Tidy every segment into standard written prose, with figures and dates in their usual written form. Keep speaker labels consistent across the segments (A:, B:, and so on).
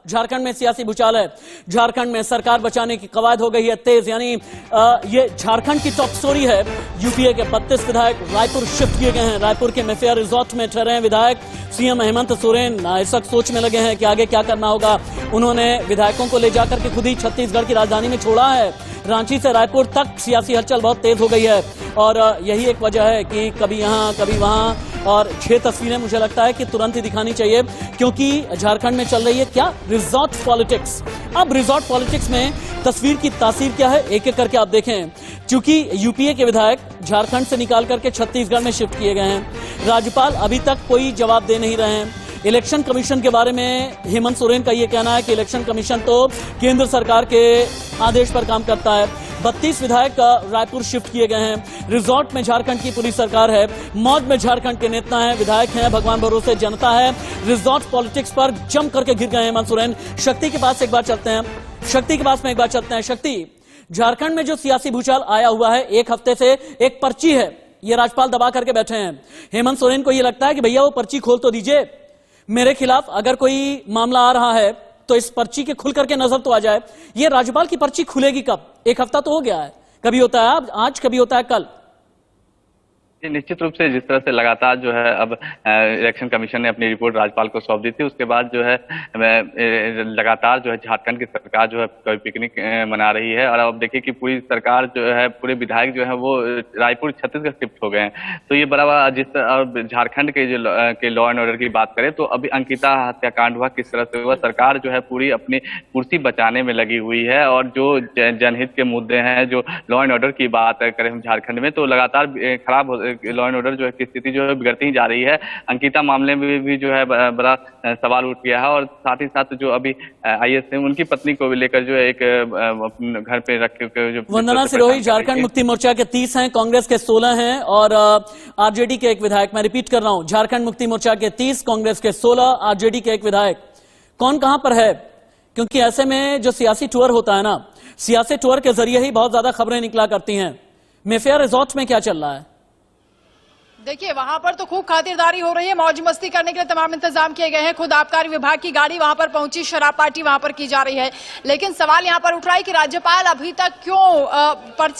A: झारखंड में सियासी भूचाल है। झारखंड में सरकार बचाने की कवायद हो गई है तेज, यानी ये झारखंड की टॉप स्टोरी है। यूपीए के 32 विधायक रायपुर शिफ्ट किए गए हैं। रायपुर के मेफेयर रिजॉर्ट में ठहरे हैं विधायक। सीएम हेमंत सोरेन इस वक्त सोच में लगे हैं कि आगे क्या करना होगा। उन्होंने विधायकों को ले जाकर के खुद ही छत्तीसगढ़ की राजधानी में छोड़ा है। रांची से रायपुर तक सियासी हलचल बहुत तेज हो गई है और यही एक वजह है कि कभी यहां कभी वहां, और 6 तस्वीरें मुझे लगता है कि तुरंत ही दिखानी चाहिए क्योंकि झारखंड में चल रही है क्या, रिजॉर्ट पॉलिटिक्स। अब रिजॉर्ट पॉलिटिक्स में तस्वीर की तासीर क्या है, एक एक करके आप देखें। क्योंकि यूपीए के विधायक झारखंड से निकाल करके छत्तीसगढ़ में शिफ्ट किए गए हैं। राज्यपाल अभी तक कोई जवाब दे नहीं रहे हैं। इलेक्शन कमीशन के बारे में हेमंत सोरेन का यह कहना है कि इलेक्शन कमीशन तो केंद्र सरकार के आदेश पर काम करता है। 32 विधायक रायपुर शिफ्ट किए गए हैं। रिजॉर्ट में झारखंड की पूरी सरकार है। मौज में झारखंड के नेता हैं, विधायक हैं, भगवान भरोसे जनता है। रिजॉर्ट पॉलिटिक्स पर जम करके घिर गए हेमंत सोरेन। शक्ति के पास एक बार चलते हैं, शक्ति के पास में एक बार चलते हैं। शक्ति, झारखंड में जो सियासी भूचाल आया हुआ है, एक हफ्ते से एक पर्ची है, ये राज्यपाल दबा करके बैठे हैं। हेमंत सोरेन को यह लगता है कि भैया वो पर्ची खोल तो दीजिए, मेरे खिलाफ अगर कोई मामला आ रहा है तो इस पर्ची के खुल करके नजर तो आ जाए। ये राज्यपाल की पर्ची खुलेगी कब? एक हफ्ता तो हो गया है, कभी होता है आज, कभी होता है कल।
B: निश्चित रूप से जिस तरह से लगातार जो है अब इलेक्शन कमीशन ने अपनी रिपोर्ट राज्यपाल को सौंप दी थी, उसके बाद जो है लगातार जो है झारखंड की सरकार जो है कोई पिकनिक मना रही है। और अब देखिए कि पूरी सरकार जो है, पूरे विधायक जो है वो रायपुर छत्तीसगढ़ शिफ्ट हो गए हैं। तो ये बड़ा जिस झारखंड के जो लॉ एंड ऑर्डर की बात करें तो अभी अंकिता हत्याकांड हुआ, किस तरह से हुआ, सरकार जो है पूरी अपनी कुर्सी बचाने में लगी हुई है। और जो जनहित के मुद्दे हैं, जो लॉ एंड ऑर्डर की बात करें हम झारखंड में, तो लगातार खराब लॉ एंड ऑर्डर जो है की स्थिति जो है बिगड़ती ही जा रही है। अंकिता मामले में भी जो है बड़ा सवाल उठ गया है। और साथ ही साथ जो अभी आईएएस है, उनकी पत्नी को भी लेकर जो है एक घर पे रख के जो
A: वंदना सिरोही झारखंड मुक्ति मोर्चा के 30 हैं, कांग्रेस के 16 हैं और आरजेडी के एक विधायक। मैं रिपीट कर रहा हूं, झारखंड मुक्ति मोर्चा के 30, कांग्रेस के 16, आरजेडी के एक विधायक। कौन कहां पर है? क्योंकि ऐसे में जो सियासी टूर होता है ना, सियासी टूर के जरिए ही बहुत ज्यादा खबरें निकला करती हैं। मेफेयर रिजॉर्ट में क्या चल रहा है?
C: देखिए, वहां पर तो खूब खातिरदारी हो रही है, मौज मस्ती करने के लिए तमाम इंतजाम किए गए हैं। खुद आबकारी विभाग की गाड़ी वहां पर पहुंची, शराब पार्टी वहां पर की जा रही है। लेकिन सवाल यहां पर उठ रहा है कि राज्यपाल अभी तक क्यों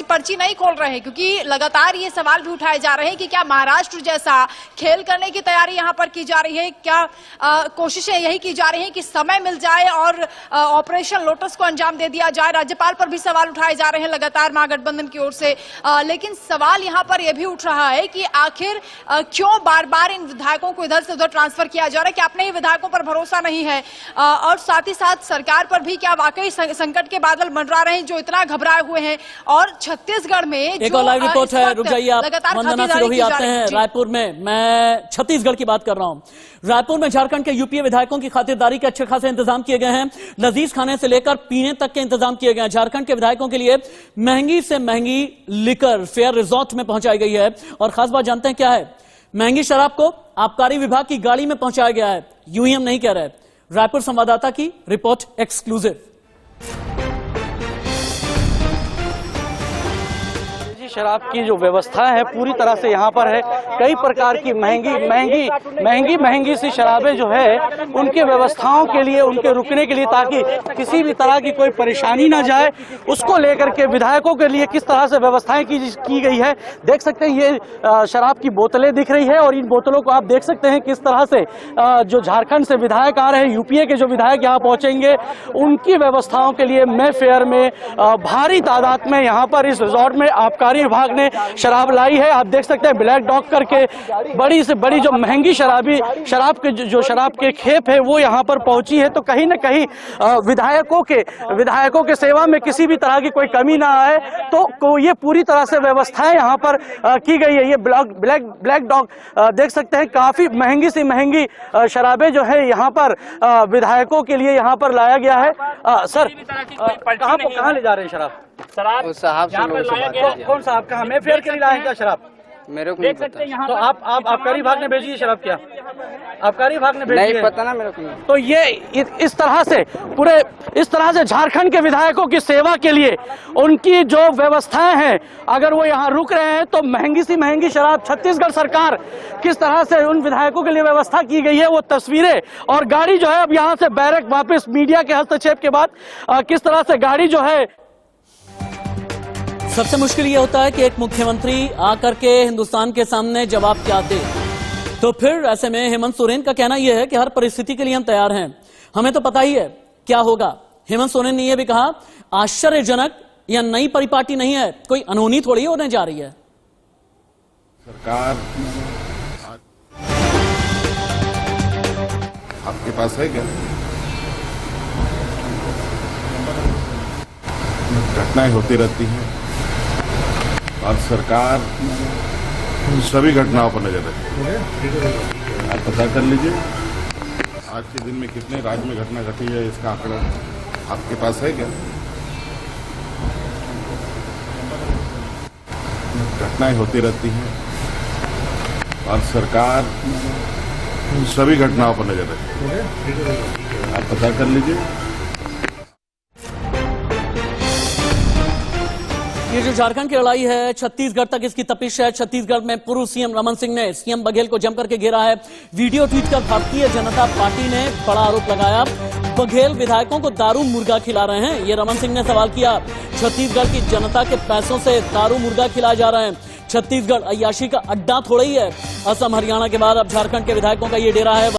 C: पर्ची नहीं खोल रहे हैं, क्योंकि लगातार ये सवाल भी उठाए जा रहे हैं कि क्या महाराष्ट्र जैसा खेल करने की तैयारी यहां पर की जा रही है? क्या कोशिशें यही की जा रही है कि समय मिल जाए और ऑपरेशन लोटस को अंजाम दे दिया जाए? राज्यपाल पर भी सवाल उठाए जा रहे हैं लगातार महागठबंधन की ओर से। लेकिन सवाल यहां पर यह भी उठ रहा है कि आखिर क्यों बार बार इन विधायकों को इधर से उधर ट्रांसफर किया जा रहा है? कि अपने ही विधायकों पर भरोसा नहीं है? और साथ ही साथ सरकार पर भी क्या वाकई संकट के बादल मंडरा रहे हैं जो इतना घबराए हुए हैं? और छत्तीसगढ़ में
A: एक और लाइव रिपोर्ट है, रुक जाइए आप, वंदना सिरोही आते हैं रायपुर में। मैं छत्तीसगढ़ की बात कर रहा हूं। रायपुर में झारखंड के यूपीए विधायकों की खातिरदारी के अच्छे खासे इंतजाम किए गए हैं। लजीज खाने से लेकर पीने तक के इंतजाम किए गए हैं। झारखंड के विधायकों के लिए महंगी से महंगी लिकर फेयर रिजॉर्ट में पहुंचाई गई है। और खास बात जानते हैं क्या है? महंगी शराब को आबकारी विभाग की गाड़ी में पहुंचाया गया है। यूं ही हम नहीं कह रहे। रायपुर संवाददाता की रिपोर्ट एक्सक्लूसिव।
D: शराब की जो व्यवस्था है पूरी तरह से यहाँ पर है। कई प्रकार की महंगी सी शराबें जो है उनके व्यवस्थाओं के लिए, उनके रुकने के लिए, ताकि किसी भी तरह की कोई परेशानी ना जाए, उसको लेकर के विधायकों के लिए किस तरह से व्यवस्थाएं की गई है। देख सकते हैं ये शराब की बोतलें दिख रही है और इन बोतलों को आप देख सकते हैं किस तरह से जो झारखंड से विधायक आ रहे हैं, यूपीए के जो विधायक यहाँ पहुंचेंगे, उनकी व्यवस्थाओं के लिए मेफेयर में भारी तादाद में यहाँ पर इस रिजॉर्ट में आबकारी विभाग ने शराब लाई है। आप देख सकते हैं ब्लैक डॉग करके बड़ी से बड़ी जो महंगी शराब के खेप है वो यहाँ पर पहुंची है। तो कहीं ना कहीं विधायकों के सेवा में किसी भी तरह की कोई कमी ना आए, तो ये पूरी तरह से व्यवस्थाएं यहाँ पर की गई है। ये ब्लैक डॉग देख सकते हैं, काफी महंगी सी महंगी शराबें जो है यहाँ पर विधायकों के लिए यहाँ पर लाया गया है। सर, कहाँ ले जा रहे हैं शराब?
E: साहब से
D: कौन साहब? कहाँ मेफेयर के लिए लाए क्या शराब?
E: मेरे को नहीं पता।
D: तो आप आबकारी विभाग ने भेजी है शराब क्या? आबकारी विभाग ने भेजी
E: नहीं
D: है?
E: पता ना मेरे को।
D: तो ये इस तरह से झारखंड के विधायकों की सेवा के लिए उनकी जो व्यवस्थाएं हैं, अगर वो यहाँ रुक रहे हैं तो महंगी सी महंगी शराब छत्तीसगढ़ सरकार किस तरह से उन विधायकों के लिए व्यवस्था की गई है, वो तस्वीरें और गाड़ी जो है अब यहाँ से बैरक वापस मीडिया के हस्तक्षेप के बाद किस तरह से गाड़ी जो है।
A: सबसे मुश्किल ये होता है कि एक मुख्यमंत्री आकर के हिंदुस्तान के सामने जवाब क्या दे। तो फिर ऐसे में हेमंत सोरेन का कहना यह है कि हर परिस्थिति के लिए हम तैयार हैं, हमें तो पता ही है क्या होगा। हेमंत सोरेन ने यह भी कहा आश्चर्यजनक या नई परिपाटी नहीं है, कोई अनहोनी थोड़ी होने जा रही है।
F: सरकार आपके पास है क्या? घटनाएं होती रहती हैं और सरकार सभी घटनाओं पर नजर रखती है। आप पता कर लीजिए आज के दिन में कितने राज्य में घटना घटी है, इसका आंकड़ा आपके पास है क्या? घटनाएं होती रहती हैं और सरकार सभी घटनाओं पर नजर रखती है। आप पता कर लीजिए।
A: ये जो झारखंड की लड़ाई है, छत्तीसगढ़ तक इसकी तपिश है। छत्तीसगढ़ में पूर्व सीएम रमन सिंह ने सीएम बघेल को जमकर के घेरा है। वीडियो ट्वीट कर भारतीय जनता पार्टी ने बड़ा आरोप लगाया, बघेल विधायकों को दारू मुर्गा खिला रहे हैं। ये रमन सिंह ने सवाल किया। छत्तीसगढ़ की जनता के पैसों से दारू मुर्गा खिलाए जा रहे हैं। छत्तीसगढ़ अय्याशी का अड्डा थोड़ा ही है। असम हरियाणा के बाद अब झारखंड के विधायकों का ये डेरा है।